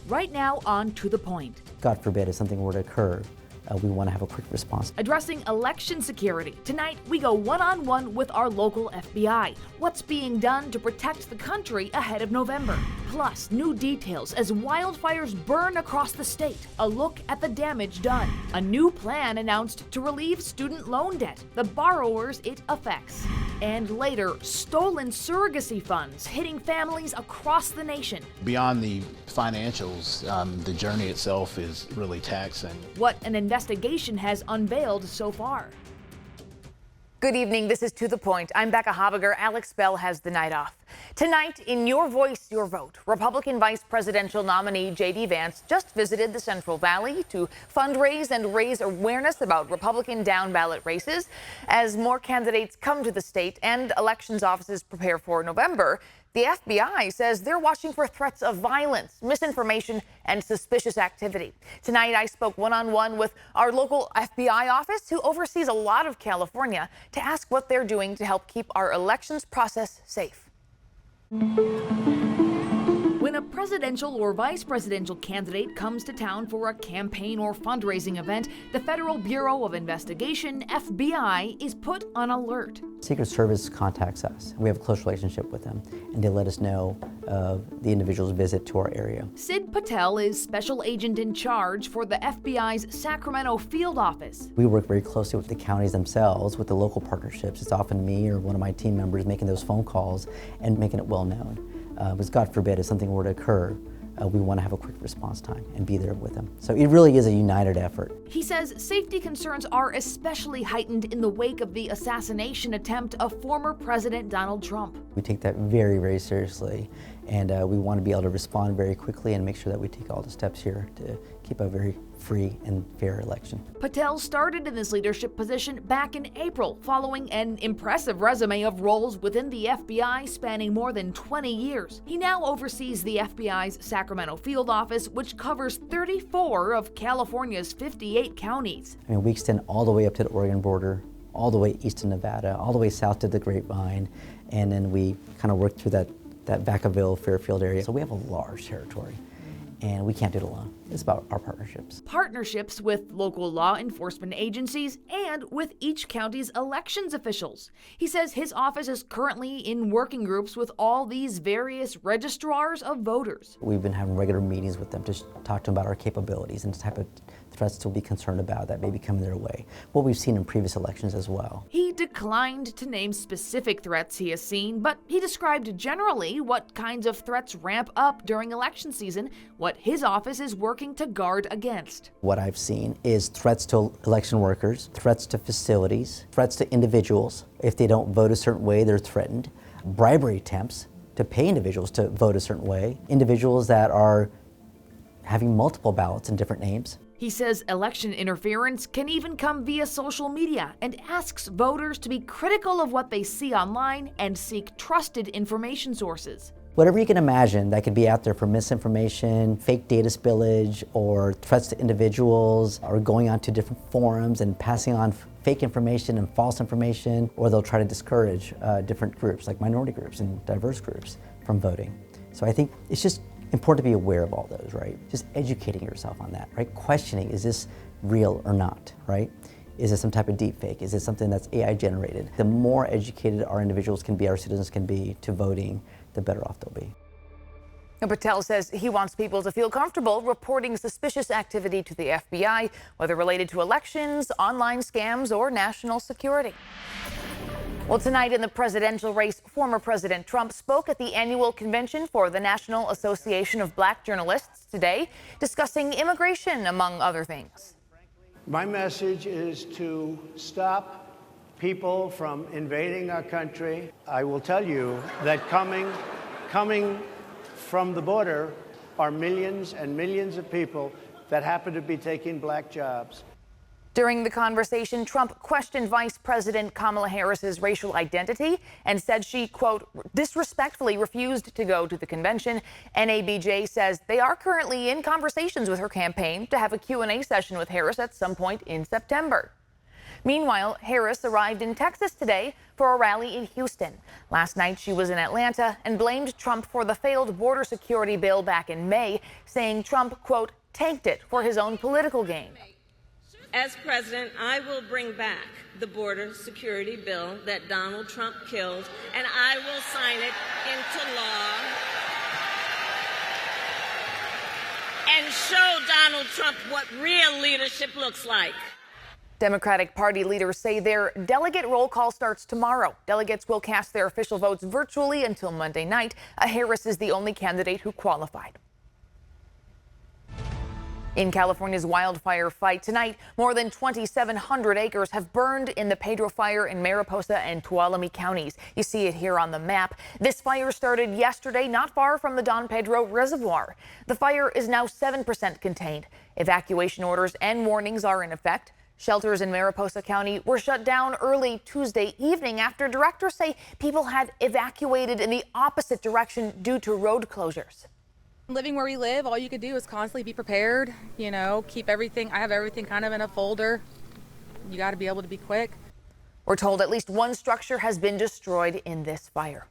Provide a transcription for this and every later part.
Right now, on To the Point. God forbid if something were to occur, we want to have a quick response. Addressing election security. Tonight, we go one-on-one with our local FBI. What's being done to protect the country ahead of November? Plus, new details as wildfires burn across the state. A look at the damage done. A new plan announced to relieve student loan debt, the borrowers it affects. And later, stolen surrogacy funds hitting families across the nation. Beyond the financials, the journey itself is really taxing. What an investigation has unveiled so far. Good evening. This is To the Point. I'm Becca Habiger. Alex Bell has the night off. Tonight, in Your Voice, Your Vote, Republican Vice Presidential nominee J.D. Vance just visited the Central Valley to fundraise and raise awareness about Republican down-ballot races. As more candidates come to the state and elections offices prepare for November, the FBI says they're watching for threats of violence, misinformation, and suspicious activity. Tonight, I spoke one-on-one with our local FBI office, who oversees a lot of California, to ask what they're doing to help keep our elections process safe. When a presidential or vice presidential candidate comes to town for a campaign or fundraising event, the Federal Bureau of Investigation, FBI, is put on alert. Secret Service contacts us. We have a close relationship with them, and they let us know of the individual's visit to our area. Sid Patel is special agent in charge for the FBI's Sacramento field office. We work very closely with the counties themselves, with the local partnerships. It's often me or one of my team members making those phone calls and making it well known. Because God forbid if something were to occur, we want to have a quick response time and be there with them. So it really is a united effort. He says safety concerns are especially heightened in the wake of the assassination attempt of former President Donald Trump. We take that very, very seriously, and we want to be able to respond very quickly and make sure that we take all the steps here to keep a very free and fair election. Patel started in this leadership position back in April, following an impressive resume of roles within the FBI spanning more than 20 years. He now oversees the FBI's Sacramento field office, which covers 34 of California's 58 counties. I mean, we extend all the way up to the Oregon border, all the way east to Nevada, all the way south to the Grapevine, and then we kind of work through that Vacaville, Fairfield area. So we have a large territory, and we can't do it alone. It's about our partnerships. Partnerships with local law enforcement agencies and with each county's elections officials. He says his office is currently in working groups with all these various registrars of voters. We've been having regular meetings with them to talk to them about our capabilities and the type of threats to be concerned about that may be coming their way. What we've seen in previous elections as well. He declined to name specific threats he has seen, but he described generally what kinds of threats ramp up during election season, what his office is working to guard against. What I've seen is threats to election workers, threats to facilities, threats to individuals. If they don't vote a certain way, they're threatened. Bribery attempts to pay individuals to vote a certain way. Individuals that are having multiple ballots in different names. He says election interference can even come via social media and asks voters to be critical of what they see online and seek trusted information sources. Whatever you can imagine that could be out there for misinformation, fake data spillage, or threats to individuals, or going onto different forums and passing on fake information and false information, or they'll try to discourage different groups like minority groups and diverse groups from voting. So I think it's just important to be aware of all those, right? Just educating yourself on that, right? Questioning, is this real or not, right? Is it some type of deep fake? Is it something that's AI generated? The more educated our individuals can be, our citizens can be to voting, the better off they'll be. And Patel says he wants people to feel comfortable reporting suspicious activity to the FBI, whether related to elections, online scams, or national security. Well, tonight in the presidential race, former President Trump spoke at the annual convention for the National Association of Black Journalists today, discussing immigration, among other things. My message is to stop people from invading our country. I will tell you that coming from the border are millions and millions of people that happen to be taking black jobs. During the conversation, Trump questioned Vice President Kamala Harris's racial identity and said she, quote, disrespectfully refused to go to the convention. NABJ says they are currently in conversations with her campaign to have a Q&A session with Harris at some point in September. Meanwhile, Harris arrived in Texas today for a rally in Houston. Last night, she was in Atlanta and blamed Trump for the failed border security bill back in May, saying Trump, quote, tanked it for his own political gain. As president, I will bring back the border security bill that Donald Trump killed, and I will sign it into law and show Donald Trump what real leadership looks like. Democratic Party leaders say their delegate roll call starts tomorrow. Delegates will cast their official votes virtually until Monday night. Harris is the only candidate who qualified. In California's wildfire fight tonight, more than 2,700 acres have burned in the Pedro fire in Mariposa and Tuolumne counties. You see it here on the map. This fire started yesterday not far from the Don Pedro Reservoir. The fire is now 7% contained. Evacuation orders and warnings are in effect. Shelters in Mariposa County were shut down early Tuesday evening after directors say people had evacuated in the opposite direction due to road closures. Living where we live, all you could do is constantly be prepared, keep everything. I have everything kind of in a folder. You got to be able to be quick. We're told at least one structure has been destroyed in this fire.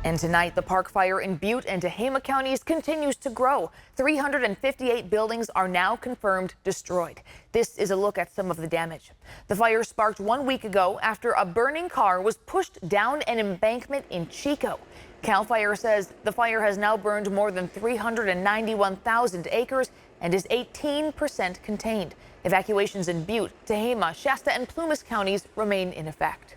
And tonight, the Park Fire in Butte and Tehama counties continues to grow. 358 buildings are now confirmed destroyed. This is a look at some of the damage. The fire sparked 1 week ago after a burning car was pushed down an embankment in Chico. CAL FIRE says the fire has now burned more than 391,000 acres and is 18% contained. Evacuations in Butte, Tehama, Shasta, and Plumas counties remain in effect.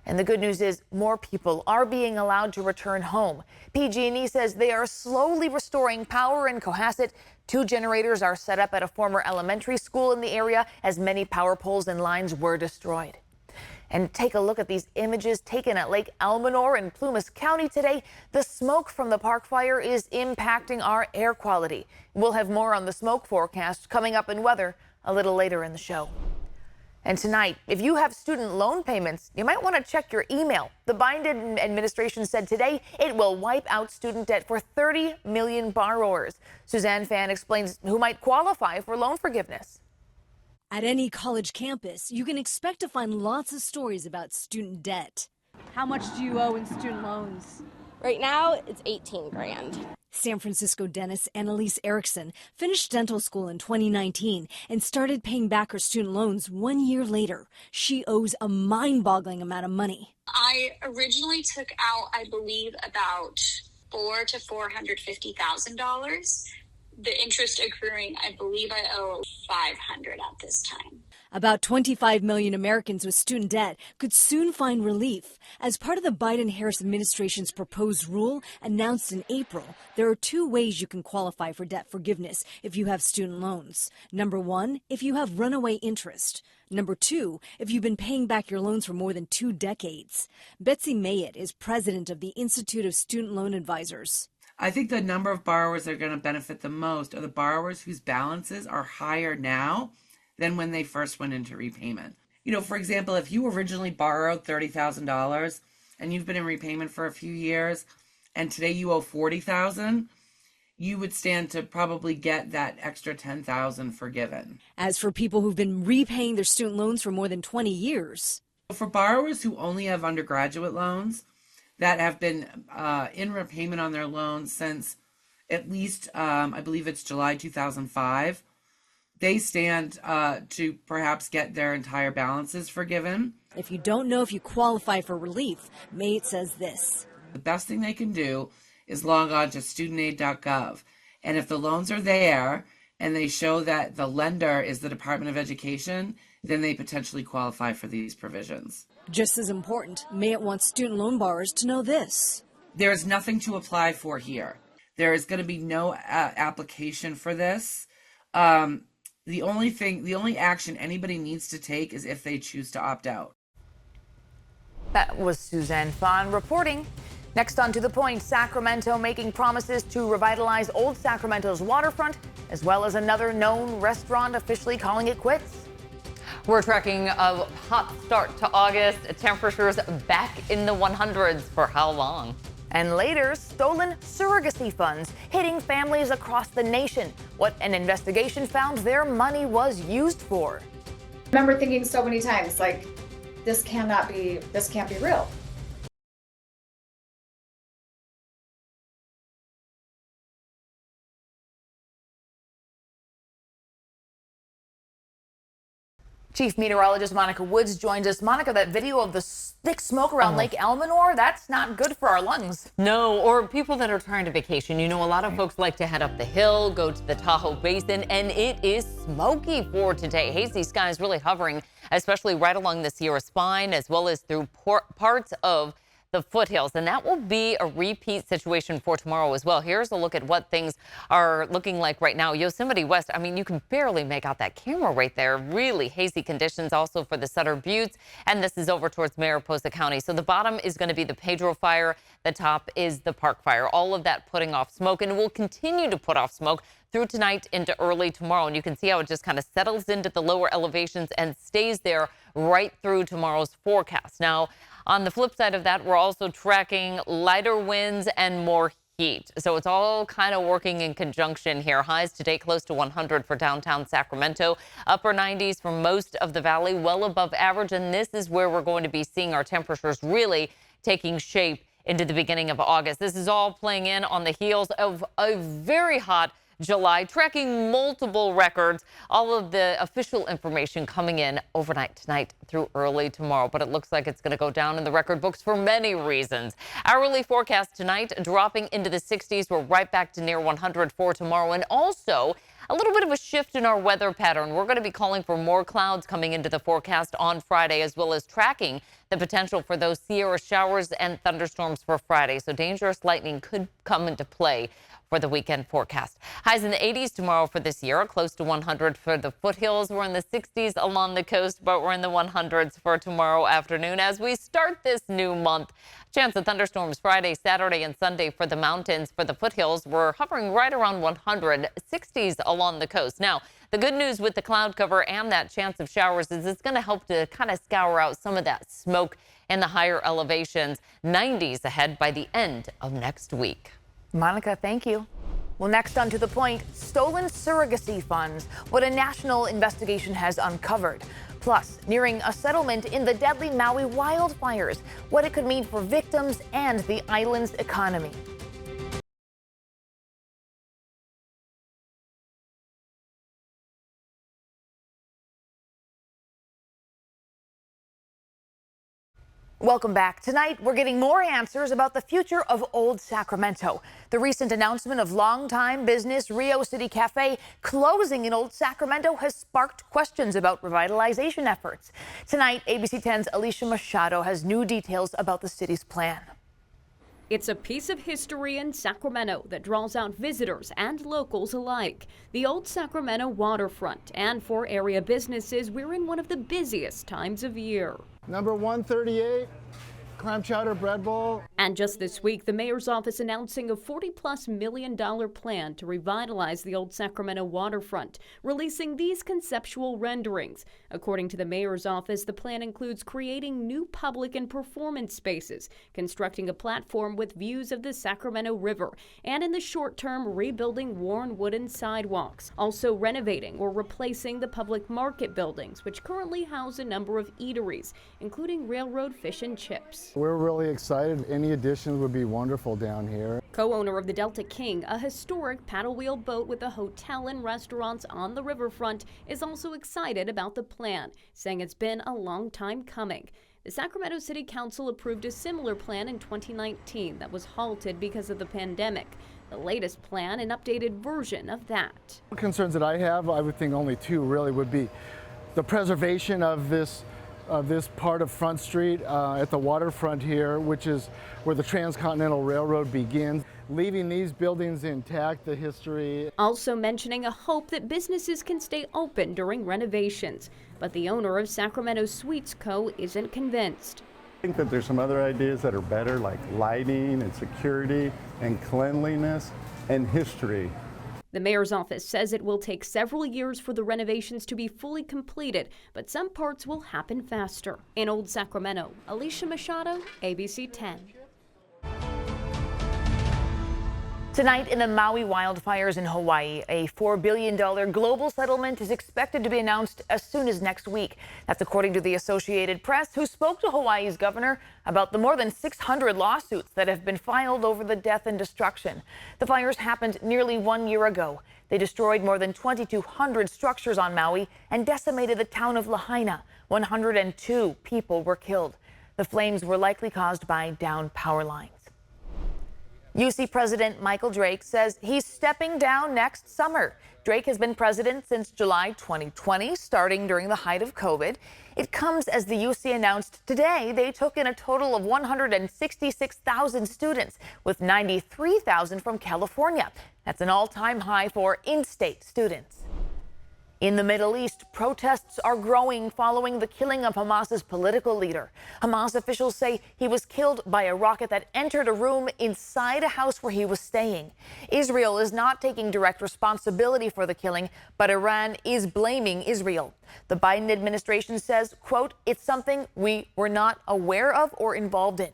And the good news is more people are being allowed to return home. PG&E says they are slowly restoring power in Cohasset. 2 generators are set up at a former elementary school in the area as many power poles and lines were destroyed. And take a look at these images taken at Lake Almanor in Plumas County today. The smoke from the Park Fire is impacting our air quality. We'll have more on the smoke forecast coming up in weather a little later in the show. And tonight, if you have student loan payments, you might want to check your email. The Biden administration said today it will wipe out student debt for 30 million borrowers. Suzanne Fan explains who might qualify for loan forgiveness. At any college campus, you can expect to find lots of stories about student debt. How much do you owe in student loans? Right now, it's 18 grand. San Francisco dentist Annalise Erickson finished dental school in 2019 and started paying back her student loans 1 year later. She owes a mind-boggling amount of money. I originally took out, I believe, about $400,000 to $450,000. The interest accruing, I believe I owe $500 at this time. About 25 million Americans with student debt could soon find relief. As part of the Biden-Harris administration's proposed rule announced in April, there are 2 ways you can qualify for debt forgiveness if you have student loans. Number 1, if you have runaway interest. Number 2, if you've been paying back your loans for more than 2 decades. Betsy Mayett is president of the Institute of Student Loan Advisors. I think the number of borrowers that are going to benefit the most are the borrowers whose balances are higher now than when they first went into repayment. For example, if you originally borrowed $30,000 and you've been in repayment for a few years and today you owe $40,000, you would stand to probably get that extra $10,000 forgiven. As for people who've been repaying their student loans for more than 20 years. For borrowers who only have undergraduate loans that have been in repayment on their loans since at least, I believe it's July 2005, they stand to perhaps get their entire balances forgiven. If you don't know if you qualify for relief, Mayett says this. The best thing they can do is log on to studentaid.gov. And if the loans are there and they show that the lender is the Department of Education, then they potentially qualify for these provisions. Just as important, Mayett wants student loan borrowers to know this. There is nothing to apply for here. There is going to be no application for this. The only action anybody needs to take is if they choose to opt out. That was Suzanne Fan reporting. Next on To The Point, Sacramento making promises to revitalize Old Sacramento's waterfront, as well as another known restaurant officially calling it quits. We're tracking a hot start to August. Temperatures back in the 100s for how long? And later, stolen surrogacy funds hitting families across the nation. What an investigation found their money was used for. remember thinking so many times, like, this can't be real. Chief Meteorologist Monica Woods joins us. Monica, that video of the thick smoke around Lake Elminor, that's not good for our lungs. No, or people that are trying to vacation. You know, a lot of folks like to head up the hill, go to the Tahoe Basin, and it is smoky for today. Hazy skies really hovering, especially right along the Sierra Spine, as well as through parts of the foothills, and that will be a repeat situation for tomorrow as well. Here's a look at what things are looking like right now. Yosemite West, I mean, you can barely make out that camera right there. Really hazy conditions also for the Sutter Buttes, and this is over towards Mariposa County. So the bottom is going to be the Pedro fire. The top is the Park fire. All of that putting off smoke, and will continue to put off smoke through tonight into early tomorrow. And you can see how it just kind of settles into the lower elevations and stays there right through tomorrow's forecast. Now, on the flip side of that, we're also tracking lighter winds and more heat. So it's all kind of working in conjunction here. Highs today close to 100 for downtown Sacramento. Upper 90s for most of the valley, well above average. And this is where we're going to be seeing our temperatures really taking shape into the beginning of August. This is all playing in on the heels of a very hot July, tracking multiple records. All of the official information coming in overnight tonight through early tomorrow, but it looks like it's going to go down in the record books for many reasons. Hourly forecast tonight dropping into the 60s. We're right back to near 100 for tomorrow, and also a little bit of a shift in our weather pattern. We're going to be calling for more clouds coming into the forecast on Friday, as well as tracking the potential for those Sierra showers and thunderstorms for Friday. So dangerous lightning could come into play for the weekend forecast. Highs in the 80s tomorrow for this year, close to 100 for the foothills. We're in the 60s along the coast, but we're in the 100s for tomorrow afternoon as we start this new month. Chance of thunderstorms Friday, Saturday, and Sunday for the mountains. For the foothills, we're hovering right around 100, 60s along the coast. Now, the good news with the cloud cover and that chance of showers is it's going to help to kind of scour out some of that smoke in the higher elevations. 90s ahead by the end of next week. Monica, thank you. Well, next on To the Point, stolen surrogacy funds, what a national investigation has uncovered. Plus, nearing a settlement in the deadly Maui wildfires, what it could mean for victims and the island's economy. Welcome back. Tonight, we're getting more answers about the future of Old Sacramento. The recent announcement of longtime business Rio City Cafe closing in Old Sacramento has sparked questions about revitalization efforts. Tonight, ABC 10's Alicia Machado has new details about the city's plan. It's a piece of history in Sacramento that draws out visitors and locals alike. The Old Sacramento waterfront, and for area businesses, we're in one of the busiest times of year. Number 138, clam chowder bread bowl. And just this week, the mayor's office announcing a $40+ million plan to revitalize the Old Sacramento waterfront, releasing these conceptual renderings. According to the mayor's office, the plan includes creating new public and performance spaces, constructing a platform with views of the Sacramento River, and in the short term, rebuilding worn wooden sidewalks. Also renovating or replacing the public market buildings, which currently house a number of eateries, including Railroad Fish and Chips. We're really excited. Any additions would be wonderful down here. Co-owner of the Delta King, a historic paddle wheel boat with a hotel and restaurants on the riverfront, is also excited about the plan, saying it's been a long time coming. The Sacramento City Council approved a similar plan in 2019 that was halted because of the pandemic. The latest plan, an updated version of that. The concerns that I have, I would think only two really would be the preservation of this part of Front Street at the waterfront here, which is where the Transcontinental Railroad begins. Leaving these buildings intact, the history. Also mentioning a hope that businesses can stay open during renovations. But the owner of Sacramento Suites Co. isn't convinced. I think that there's some other ideas that are better, like lighting and security and cleanliness and history. The mayor's office says it will take several years for the renovations to be fully completed, but some parts will happen faster. In Old Sacramento, Alicia Machado, ABC 10. Tonight in the Maui wildfires in Hawaii, a $4 billion global settlement is expected to be announced as soon as next week. That's according to the Associated Press, who spoke to Hawaii's governor about the more than 600 lawsuits that have been filed over the death and destruction. The fires happened nearly 1 year ago. They destroyed more than 2,200 structures on Maui and decimated the town of Lahaina. 102 people were killed. The flames were likely caused by downed power lines. UC President Michael Drake says he's stepping down next summer. Drake has been president since July 2020, starting during the height of COVID. It comes as the UC announced today they took in a total of 166,000 students, with 93,000 from California. That's an all-time high for in-state students. In the Middle East, protests are growing following the killing of Hamas's political leader. Hamas officials say he was killed by a rocket that entered a room inside a house where he was staying. Israel is not taking direct responsibility for the killing, but Iran is blaming Israel. The Biden administration says, quote, "It's something we were not aware of or involved in."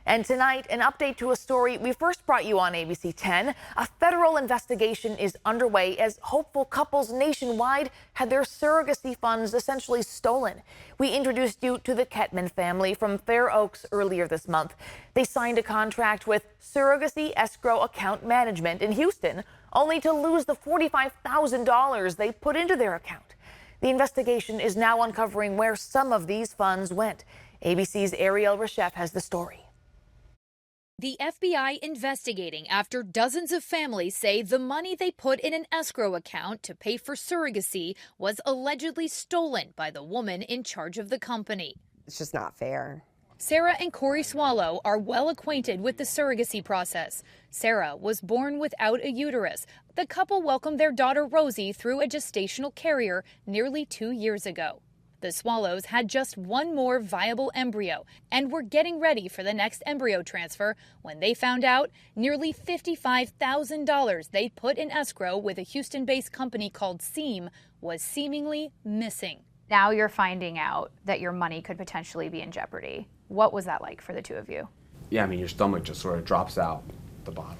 And tonight, an update to a story we first brought you on ABC 10. A federal investigation is underway as hopeful couples nationwide had their surrogacy funds essentially stolen. We introduced you to the Kettman family from Fair Oaks earlier this month. They signed a contract with Surrogacy Escrow Account Management in Houston, only to lose the $45,000 they put into their account. The investigation is now uncovering where some of these funds went. ABC's Ariel Reshef has the story. The FBI investigating after dozens of families say the money they put in an escrow account to pay for surrogacy was allegedly stolen by the woman in charge of the company. It's just not fair. Sarah and Corey Swallow are well acquainted with the surrogacy process. Sarah was born without a uterus. The couple welcomed their daughter Rosie through a gestational carrier nearly 2 years ago. The Swallows had just one more viable embryo and were getting ready for the next embryo transfer when they found out nearly $55,000 they put in escrow with a Houston-based company called Seam was seemingly missing. Now you're finding out that your money could potentially be in jeopardy. What was that like for the two of you? Yeah, I mean, your stomach just sort of drops out the bottom.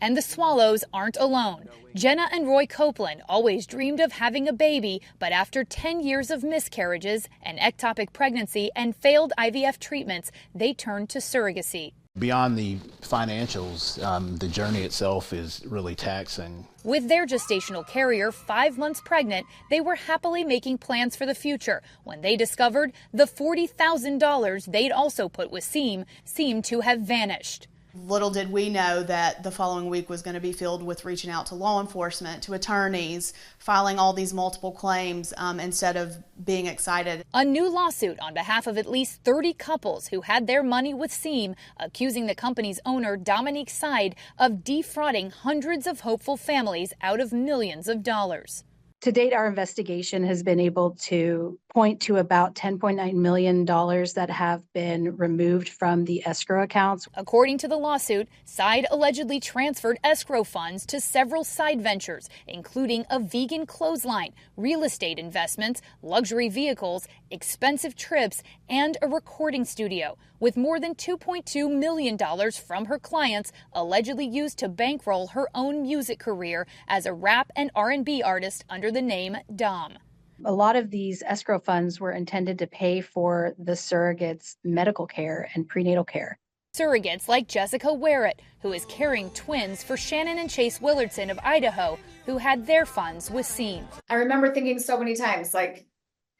And the Swallows aren't alone. Jenna and Roy Copeland always dreamed of having a baby, but after 10 years of miscarriages, an ectopic pregnancy, and failed IVF treatments, they turned to surrogacy. Beyond the financials, the journey itself is really taxing. With their gestational carrier 5 months pregnant, they were happily making plans for the future when they discovered the $40,000 they'd also put with Seam seemed to have vanished. Little did we know that the following week was going to be filled with reaching out to law enforcement, to attorneys, filing all these multiple claims instead of being excited. A new lawsuit on behalf of at least 30 couples who had their money with Seam, accusing the company's owner, Dominique Side, of defrauding hundreds of hopeful families out of millions of dollars. To date, our investigation has been able to point to about $10.9 million that have been removed from the escrow accounts. According to the lawsuit, Side allegedly transferred escrow funds to several side ventures, including a vegan clothesline, real estate investments, luxury vehicles, expensive trips, and a recording studio, with more than $2.2 million from her clients allegedly used to bankroll her own music career as a rap and R&B artist under the name Dom. A lot of these escrow funds were intended to pay for the surrogates' medical care and prenatal care. Surrogates like Jessica Werrett, who is carrying twins for Shannon and Chase Willardson of Idaho, who had their funds with Seam. I remember thinking so many times, like,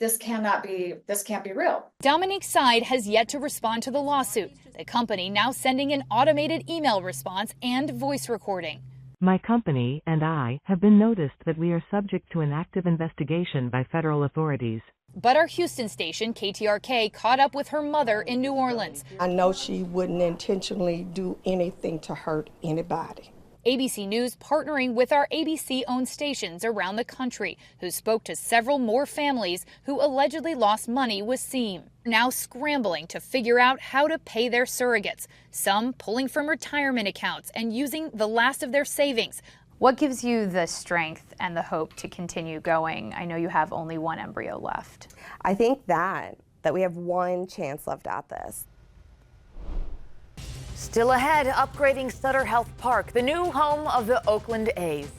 this can't be real. Dominique Side has yet to respond to the lawsuit, the company now sending an automated email response and voice recording. My company and I have been noticed that we are subject to an active investigation by federal authorities. But our Houston station, KTRK, caught up with her mother in New Orleans. I know she wouldn't intentionally do anything to hurt anybody. ABC News partnering with our ABC-owned stations around the country, who spoke to several more families who allegedly lost money with Seam, now scrambling to figure out how to pay their surrogates, some pulling from retirement accounts and using the last of their savings. What gives you the strength and the hope to continue going? I know you have only one embryo left. I think that we have one chance left at this. Still ahead, upgrading Sutter Health Park, the new home of the Oakland A's.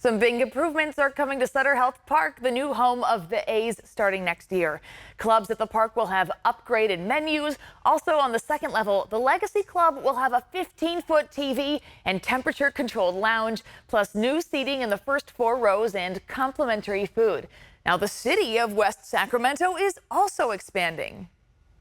Some big improvements are coming to Sutter Health Park, the new home of the A's, starting next year. Clubs at the park will have upgraded menus. Also on the second level, the Legacy Club will have a 15-foot TV and temperature-controlled lounge, plus new seating in the first 4 rows and complimentary food. Now, the city of West Sacramento is also expanding.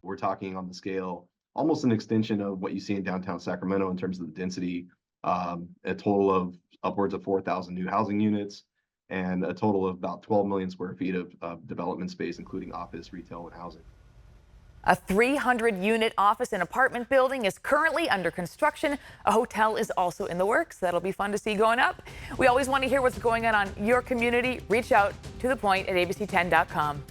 We're talking on the scale, almost an extension of what you see in downtown Sacramento in terms of the density, a total of upwards of 4,000 new housing units and a total of about 12 million square feet of development space, including office, retail, and housing. A 300-unit office and apartment building is currently under construction. A hotel is also in the works. That'll be fun to see going up. We always want to hear what's going on your community. Reach out to the point at abc10.com.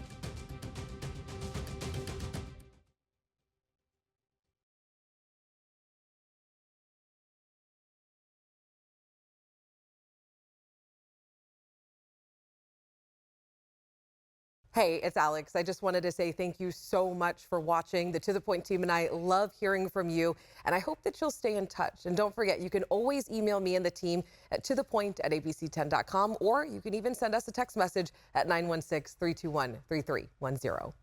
Hey, it's Alex. I just wanted to say thank you so much for watching. The To The Point team and I love hearing from you, and I hope that you'll stay in touch. And don't forget, you can always email me and the team at tothepoint@abc10.com, or you can even send us a text message at 916-321-3310.